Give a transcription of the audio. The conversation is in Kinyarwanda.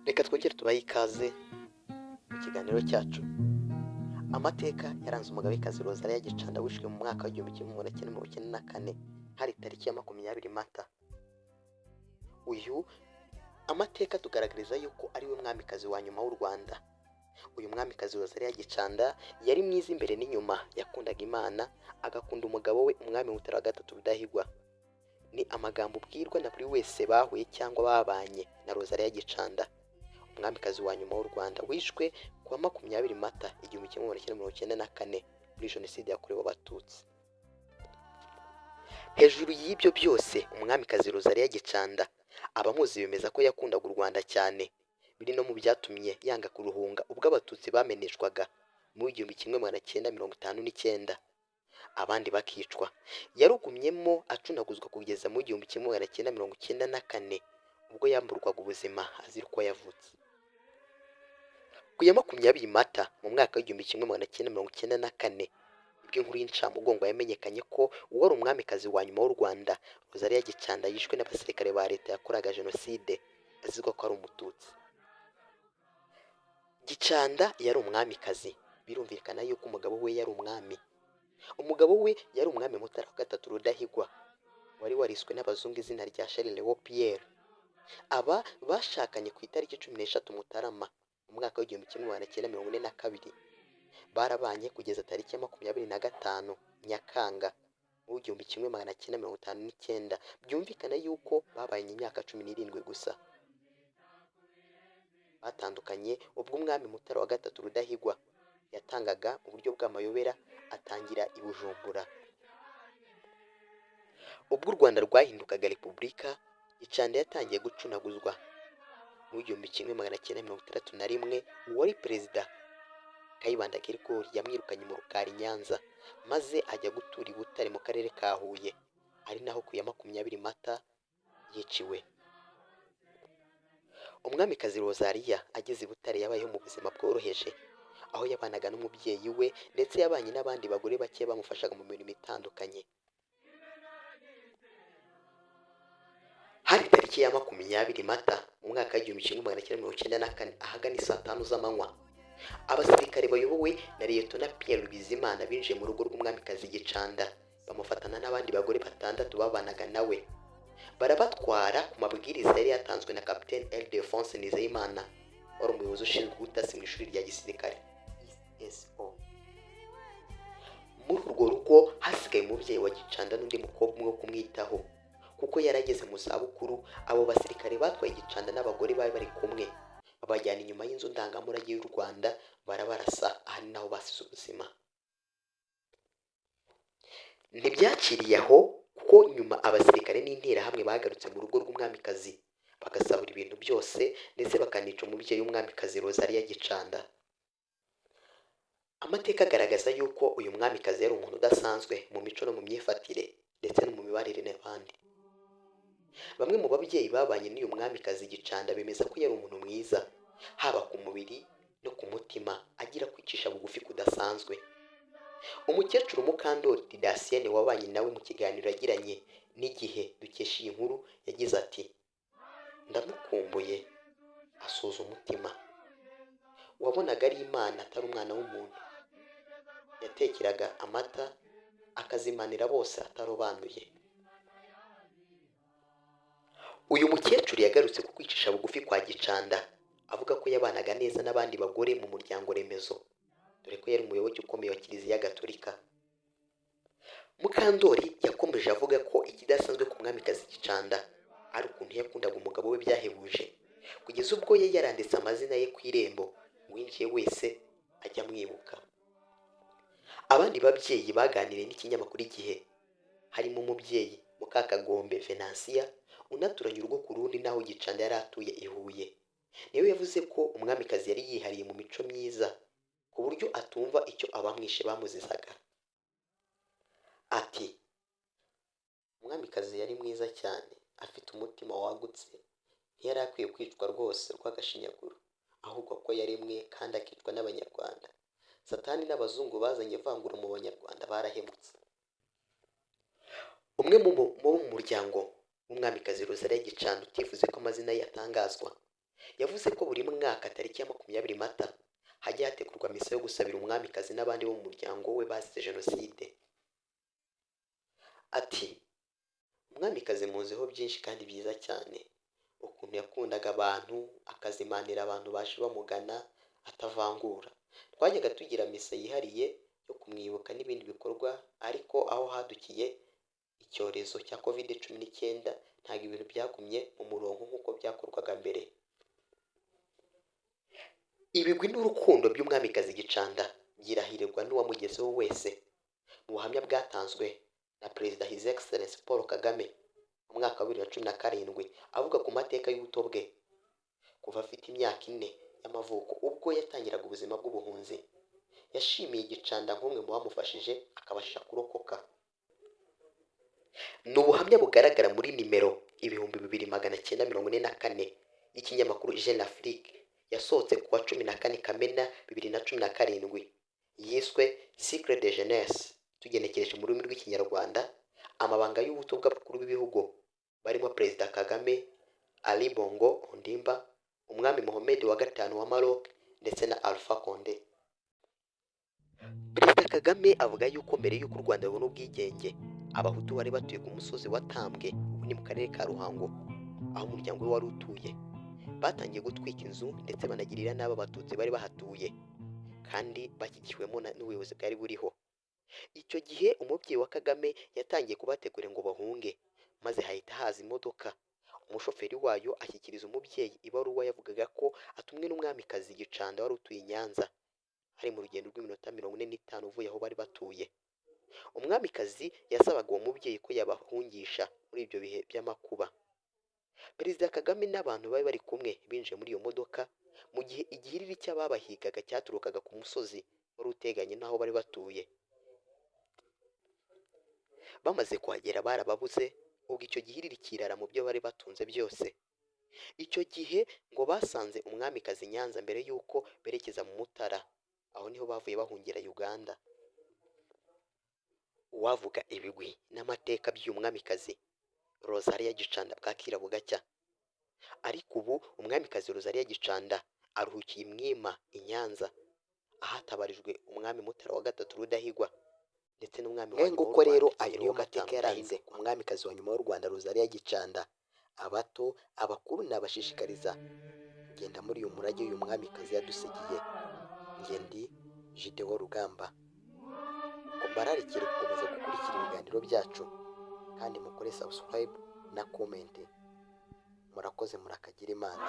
Reka twongere tubahe ikaze mu kiganiro cyacu. Amateka yaranze umugabekazi Rosalie Gicanda wishwe mu mwaka w'igihumbi kimwe magana cyenda mirongo icyenda na kane hari tariki ya 20 Mata. Uyu amateka tugaragariza yuko ari we mwamikazi wa nyuma w'u Rwanda. Uyu mwamikazi Rosalie Gicanda yari mwiza imbere n'inyuma, yakundaga Imana, agakunda umugabo we umwami Mutara III Rudahigwa. Ni amagambo ubwirwa na buri wese bahuye cyangwa babanye na Rosalie Gicanda, umwamikazi wa nyuma w'u Rwanda wishwe kuwa 20 Mata 1994 muri Jenoside yakorewe Abatutsi. Hejuru y'ibyo byose, umwamikazi Rosalie Gicanda abamuzi bemeza ko yakundaga u Rwanda cyane, biri no mu byatumye yanga kuruhunga ubwo Abatutsi bameneshwaga mu 1959 abandi bakicwa. Yarugumyemo acunaguzwa kugeza mu 1994 ubwo yamburwaga ubuzima azira uko yavutse. Ku ya 20 Mata mu mwaka w'1994 ibyo inkuru y'incamugongo yamenyekanye ko uwari umwamikazi wa nyuma w'u Rwanda Rosalie Gicanda yishwe n'abasirikare ba leta yakoraga jenoside azizwa ko ari umututsi. Gicanda yari umwamikazi, birumvikana yuko umugabo we yari umwami. Umugabo we yari umwami Mutara III Rudahigwa wari wariswe n'abazungu izina rya Charles Léon Pierre. Aba bashakanye ku itariki 13 Mutarama mu mwaka w'1942, barabanye kugeza tariki ya 25 Nyakanga mu 1959. Byumvikana yuko babanye imyaka 17 gusa. Batandukanye ubwo umwami Mutara III Rudahigwa yatangaga uburyo bw'amayobera atangira i Bujumbura. Ubwo u Rwanda rwahindukaga repubulika, Gicanda yatangiye gucunaguzwa. Mu 1961 uwari perezida Kayibanda Gergori yamwirukanye mu Rukari Nyanza, maze ajya gutura i Butare mu karere ka Huye, ari naho ku ya 20 Mata yiciwe. Umwamikazi Rosalie ageze i Butare yabayeho mu buzima bworoheje, aho yabanaga n'umubyeyi we ndetse yabanye n'abandi bagore bake bamufashaga mu mirimo itandukanye. Hari tariki ya 20 Mata mu mwaka w'1994 ahagana saa 5 z'amanywa, abasirikare bayobowe na Lieutenant Pierre Bizimana binjiye mu rugo rw'umwamikazi Gicanda bamufatana n'abandi bagore 6 babanaga nawe. Barabatwara ku mabwiriza yari yatanzwe na Capitaine Ildefonse Nizeyimana, wari umuyobozi ushinzwe ubutasi mu ishuri rya gisirikare ISO. Muri urwo rugo hasigaye umubyeyi wa Gicanda n'undi mukobwa umwe wo kumwitaho, kuko yarageze mu zabukuru. Abo basirikare batwaye Gicanda n'abagore bari bari kumwe babajyana inyuma y'inzu ndangamurage y'u Rwanda, barabarasa, aha ni naho basize ubuzima. Ntibyakiriye aho, kuko nyuma abasirikare n'interahamwe bagarutse mu rugo rw'umwamikazi bagasahura ibintu byose ndetse bakanica umubyeyi w'umwamikazi Rosalie Gicanda. Amateka agaragaza yuko uyu mwamikazi yari umuntu udasanzwe mu mico no mu myifatire ndetse no mu mibanire n'abandi. Bamwe mu babyeyi babanye n'uyu mwamikazi Gicanda bemeza ko yari umuntu mwiza, haba ku mubiri no ku mutima, agira kwicisha bugufi kudasanzwe. Umukecuru Mukandori Didasienne wabanye nawe mu kiganiro yagiranye n'Igihe dukesha iyi nkuru yagize ati: "Ndamukumbuye asuza umutima. Wabonaga ari Imana atari umwana w'umuntu. Yatekeraga amata akazimanira bose atarobanuye." Uyu mukecuru yagarutse ku kwicisha bugufi kwa Gicanda, avuga ko yabanaga neza n'abandi bagore mu muryango remezo, dore ko yari umuyoboke ukomeye wa Kiliziya Gatolika. Mukandori yakomeje avuga ko ikidasanzwe ku mwamikazi Gicanda ari ukuntu yakundaga umugabo we byahebuje, kugeza ubwo ye yaranditse amazina ye ku irembo, uwinjiye wese ajya amwibuka. Abandi babyeyi baganiriye n'ikinyamakuru Igihe harimo umubyeyi Mukakagombe Venansia unaturanye urugo ku rundi naho Gicanda yari atuye i Huye. Niwe yavuze ko umwamikazi yari yihariye mu mico myiza ku buryo atumva icyo abamwishe bamuzizaga. Ati: "Umwamikazi yari mwiza cyane, afite umutima wagutse, ntiyari akwiye kwicwa rwose rw'agashinyaguro, ahubwo ko yaremwe kandi akicwa n'Abanyarwanda. Satani n'abazungu bazanye ivangura mu Banyarwanda barahemutse." Umwe mu muryango w'umwamikazi Rosalie Gicanda utifuze ko amazina ye atangazwa yavuze ko buri mwaka tariki ya 20 Mata hajya hategurwa misa yo gusabira umwamikazi n'abandi bo mu muryango we bazize jenoside. Ati umwamikazi muziho byinshi kandi byiza cyane, ukuntu yakundaga abantu, akazimanira abantu baje bamugana atavangura. Twajyaga tugira misa yihariye yo kumwibuka n'ibindi bikorwa, ariko aho hadukiye icyorezo cya COVID-19 ntabwo ibintu byagumye mu murongo nk'uko byakorwaga mbere. Ibigwi n'urukundo by'umwamikazi Gicanda byirahirirwa n'uwamugezeho wese. Mu buhamya bwatanzwe na Perezida His Excellency Paul Kagame mu mwaka wa 2017 avuga ku mateka y'ubuto bwe kuva afite imyaka 4 y'amavuko ubwo yatangiraga ubuzima bw'ubuhunzi, yashimiye Gicanda nk'umwe mu bamufashije akabasha kurokoka. Ni ubuhamya bugaragara muri nimero 2944 y'ikinyamakuru Jeune Afrique yasohotse kuwa 14 Kamena 2017 yiswe Secret de Jeunesse, tugenekereje mu rurimi rw'ikinyarwanda amabanga y'ubuto bw'abakuru b'ibihugu barimo Perezida Kagame, Ali Bongo Ondimba, umwami Mohamed wa gatanu wa Maroc ndetse na Alpha Condé. Perezida Kagame avuga yuko mbere y'uko u Rwanda rubona ubwigenge, abahutu bari batuye ku musozi wa Tambwe, ubu ni mu karere ka Ruhango, aho umuryango we wari utuye. Batangiye gutwika inzu ndetse banagirira nabi abatutsi bari bahatuye, kandi bashyigikiwemo n'ubuyobozi bwari buriho. Icyo gihe umubyeyi wa Kagame yatangiye kubategura ngo bahunge, maze hahita haza imodoka. Umushoferi wayo ashyikiriza umubyeyi ibaruwa yavugaga ko atumwe n'umwamikazi Gicanda wari utuye i Nyanza, hari mu rugendo rw'iminota 45 uvuye aho bari batuye. Umwamikazi yasabaga uwo mubyeyi ko yabahungisha muri ibyo bihe by'amakuba. Perezida Kagame n'abantu bari bari kumwe binjiye muri iyo modoka, mu gihe igihiriri cy'ababahigaga cyaturukaga ku musozi wari uteganye n'aho bari batuye. Bamaze kuhagera barababuze, ubwo icyo gihiriri kirara mu byo bari batunze byose. Icyo gihe ngo basanze umwamikazi Nyanza mbere y'uko berekeza mu Mutara, aho niho bavuye bahungira Uganda. Uwavuga ibigwi n'amateka by'umwamikazi Rosalia Gicanda bwakira bugacya. Ariko ubu umwamikazi Rosalia Gicanda aruhukiye Mwima i Nyanza, ahatabarijwe umwami Mutara wa gatatu Rudahigwa ndetse n'umwami wa nyuma. Nguko rero ayo niyo mateka yaranze umwamikazi wa nyuma w'u Rwanda Rosalia Gicanda. Abato, abakuru nabashishikariza genda muri uyu murage uyu mwamikazi yadusigiye. Ngendi Gideon Rugamba, mbararikire gukomeza gukurikira ibiganiro byacu kandi mukore subscribe na comment. Murakoze, murakagira Imana.